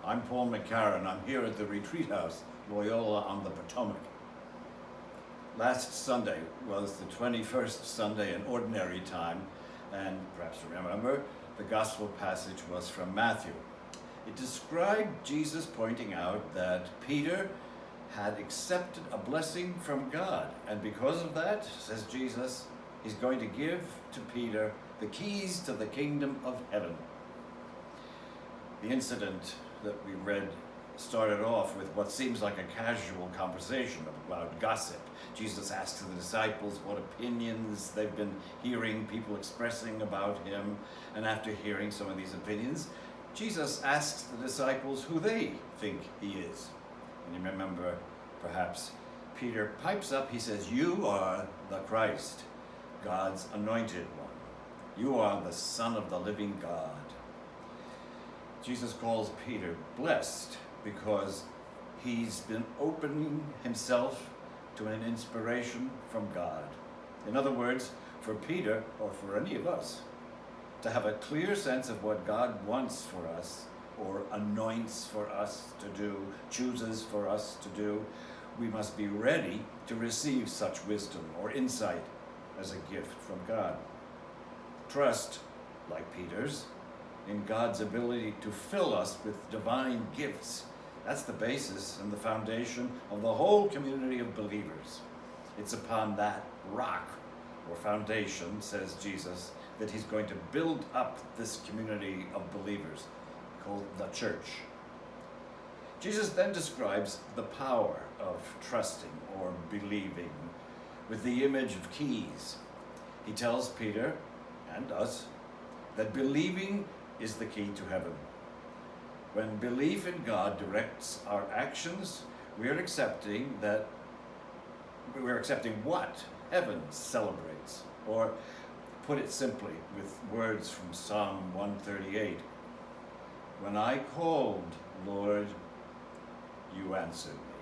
I'm Paul McCarran. I'm here at the Retreat House, Loyola on the Potomac. Last Sunday was the 21st Sunday in Ordinary Time, and perhaps you remember, the Gospel passage was from Matthew. It described Jesus pointing out that Peter had accepted a blessing from God, and because of that, says Jesus, he's going to give to Peter the keys to the kingdom of heaven. The incident that we read started off with what seems like a casual conversation about gossip. Jesus asks the disciples what opinions they've been hearing people expressing about him, and after hearing some of these opinions, Jesus asks the disciples who they think he is. And you remember, perhaps, Peter pipes up, he says, "You are the Christ, God's anointed one. You are the Son of the living God." Jesus calls Peter blessed because he's been opening himself to an inspiration from God. In other words, for Peter, or for any of us, to have a clear sense of what God wants for us, or anoints for us to do, chooses for us to do, we must be ready to receive such wisdom or insight as a gift from God. Trust, like Peter's, in God's ability to fill us with divine gifts. That's the basis and the foundation of the whole community of believers. It's upon that rock or foundation, says Jesus, that he's going to build up this community of believers called the church. Jesus then describes the power of trusting or believing with the image of keys. He tells Peter and us that believing is the key to heaven. When belief in God directs our actions, we are accepting what heaven celebrates. Or put it simply with words from Psalm 138, "When I called, Lord, you answered me."